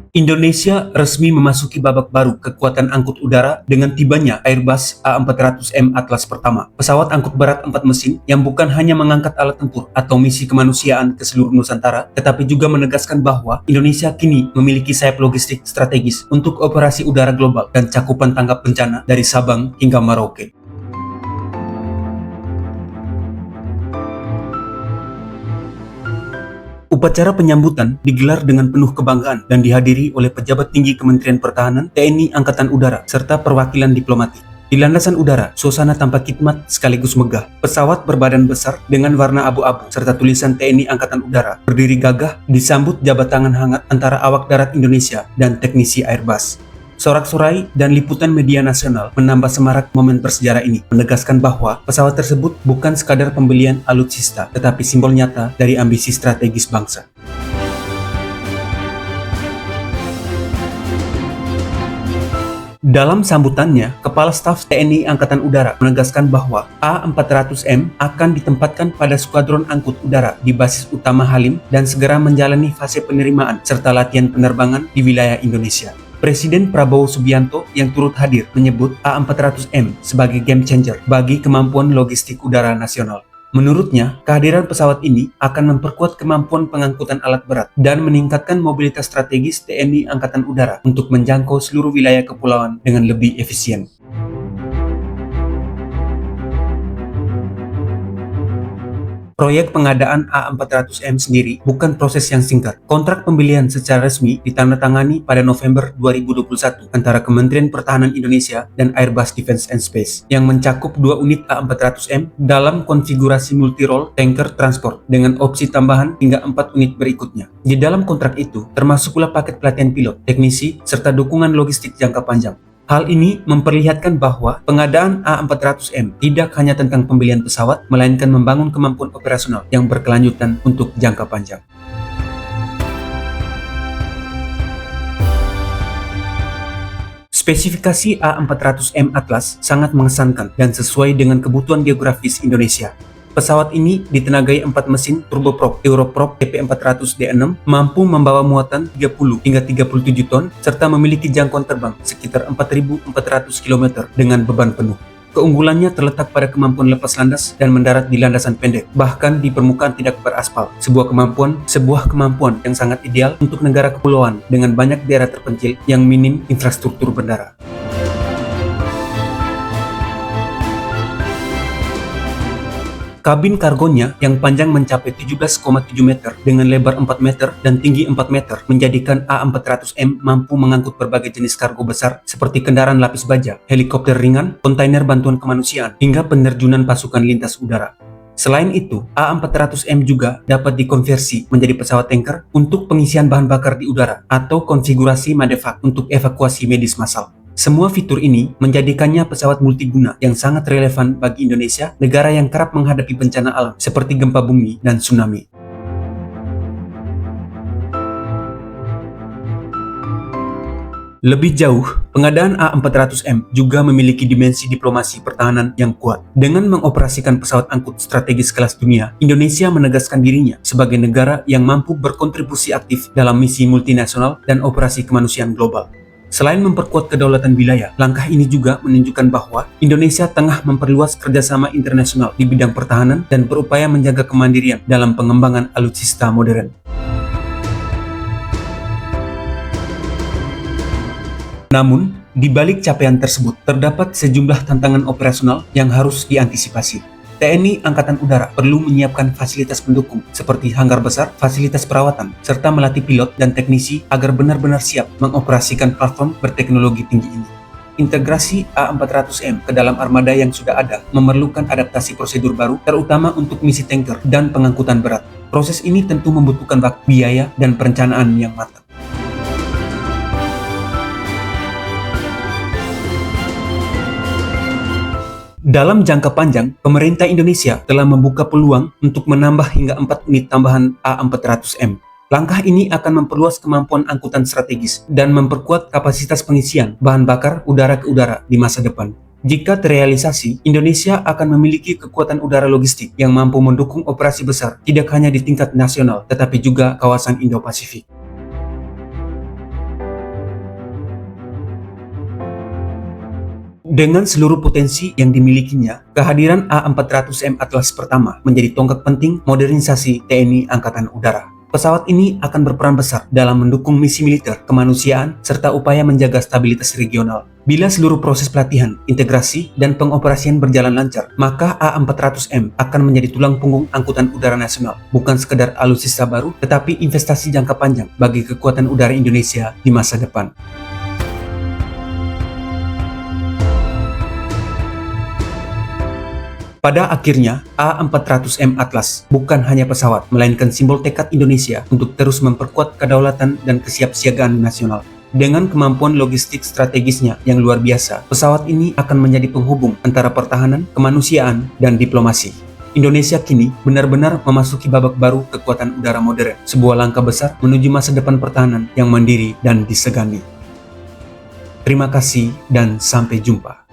Indonesia resmi memasuki babak baru kekuatan angkut udara dengan tibanya Airbus A400M Atlas pertama. Pesawat angkut berat 4 mesin yang bukan hanya mengangkat alat tempur atau misi kemanusiaan ke seluruh Nusantara, tetapi juga menegaskan bahwa Indonesia kini memiliki sayap logistik strategis untuk operasi udara global dan cakupan tanggap bencana dari Sabang hingga Merauke. Upacara penyambutan digelar dengan penuh kebanggaan dan dihadiri oleh pejabat tinggi Kementerian Pertahanan, TNI Angkatan Udara, serta perwakilan diplomatik. Di landasan udara, suasana tampak khidmat sekaligus megah. Pesawat berbadan besar dengan warna abu-abu serta tulisan TNI Angkatan Udara berdiri gagah disambut jabat tangan hangat antara awak darat Indonesia dan teknisi Airbus. Sorak-sorai dan liputan media nasional menambah semarak momen bersejarah ini, menegaskan bahwa pesawat tersebut bukan sekadar pembelian alutsista, tetapi simbol nyata dari ambisi strategis bangsa. Dalam sambutannya, Kepala Staf TNI Angkatan Udara menegaskan bahwa A400M akan ditempatkan pada skuadron angkut udara di basis utama Halim dan segera menjalani fase penerimaan serta latihan penerbangan di wilayah Indonesia. Presiden Prabowo Subianto yang turut hadir menyebut A400M sebagai game changer bagi kemampuan logistik udara nasional. Menurutnya, kehadiran pesawat ini akan memperkuat kemampuan pengangkutan alat berat dan meningkatkan mobilitas strategis TNI Angkatan Udara untuk menjangkau seluruh wilayah kepulauan dengan lebih efisien. Proyek pengadaan A400M sendiri bukan proses yang singkat. Kontrak pembelian secara resmi ditandatangani pada November 2021 antara Kementerian Pertahanan Indonesia dan Airbus Defence and Space yang mencakup 2 unit A400M dalam konfigurasi multi-role tanker transport dengan opsi tambahan hingga 4 unit berikutnya. Di dalam kontrak itu termasuk pula paket pelatihan pilot, teknisi, serta dukungan logistik jangka panjang. Hal ini memperlihatkan bahwa pengadaan A400M tidak hanya tentang pembelian pesawat, melainkan membangun kemampuan operasional yang berkelanjutan untuk jangka panjang. Spesifikasi A400M Atlas sangat mengesankan dan sesuai dengan kebutuhan geografis Indonesia. Pesawat ini ditenagai 4 mesin turboprop Europrop TP400D6, mampu membawa muatan 30 hingga 37 ton, serta memiliki jangkauan terbang sekitar 4.400 km dengan beban penuh. Keunggulannya terletak pada kemampuan lepas landas dan mendarat di landasan pendek, bahkan di permukaan tidak beraspal. Sebuah kemampuan yang sangat ideal untuk negara kepulauan dengan banyak daerah terpencil yang minim infrastruktur bandara. Kabin kargonya yang panjang mencapai 17,7 meter dengan lebar 4 meter dan tinggi 4 meter menjadikan A400M mampu mengangkut berbagai jenis kargo besar seperti kendaraan lapis baja, helikopter ringan, kontainer bantuan kemanusiaan, hingga penerjunan pasukan lintas udara. Selain itu, A400M juga dapat dikonversi menjadi pesawat tanker untuk pengisian bahan bakar di udara atau konfigurasi Madefak untuk evakuasi medis massal. Semua fitur ini menjadikannya pesawat multiguna yang sangat relevan bagi Indonesia, negara yang kerap menghadapi bencana alam seperti gempa bumi dan tsunami. Lebih jauh, pengadaan A400M juga memiliki dimensi diplomasi pertahanan yang kuat. Dengan mengoperasikan pesawat angkut strategis kelas dunia, Indonesia menegaskan dirinya sebagai negara yang mampu berkontribusi aktif dalam misi multinasional dan operasi kemanusiaan global. Selain memperkuat kedaulatan wilayah, langkah ini juga menunjukkan bahwa Indonesia tengah memperluas kerjasama internasional di bidang pertahanan dan berupaya menjaga kemandirian dalam pengembangan alutsista modern. Namun, di balik capaian tersebut, terdapat sejumlah tantangan operasional yang harus diantisipasi. TNI Angkatan Udara perlu menyiapkan fasilitas pendukung seperti hanggar besar, fasilitas perawatan, serta melatih pilot dan teknisi agar benar-benar siap mengoperasikan platform berteknologi tinggi ini. Integrasi A400M ke dalam armada yang sudah ada memerlukan adaptasi prosedur baru, terutama untuk misi tanker dan pengangkutan berat. Proses ini tentu membutuhkan waktu, biaya, dan perencanaan yang matang. Dalam jangka panjang, pemerintah Indonesia telah membuka peluang untuk menambah hingga 4 unit tambahan A400M. Langkah ini akan memperluas kemampuan angkutan strategis dan memperkuat kapasitas pengisian bahan bakar udara ke udara di masa depan. Jika terrealisasi, Indonesia akan memiliki kekuatan udara logistik yang mampu mendukung operasi besar tidak hanya di tingkat nasional, tetapi juga kawasan Indo-Pasifik. Dengan seluruh potensi yang dimilikinya, kehadiran A400M Atlas pertama menjadi tonggak penting modernisasi TNI Angkatan Udara. Pesawat ini akan berperan besar dalam mendukung misi militer, kemanusiaan, serta upaya menjaga stabilitas regional. Bila seluruh proses pelatihan, integrasi, dan pengoperasian berjalan lancar, maka A400M akan menjadi tulang punggung angkutan udara nasional. Bukan sekedar alutsista baru, tetapi investasi jangka panjang bagi kekuatan udara Indonesia di masa depan. Pada akhirnya, A400M Atlas bukan hanya pesawat, melainkan simbol tekad Indonesia untuk terus memperkuat kedaulatan dan kesiapsiagaan nasional. Dengan kemampuan logistik strategisnya yang luar biasa, pesawat ini akan menjadi penghubung antara pertahanan, kemanusiaan, dan diplomasi. Indonesia kini benar-benar memasuki babak baru kekuatan udara modern, sebuah langkah besar menuju masa depan pertahanan yang mandiri dan disegani. Terima kasih dan sampai jumpa.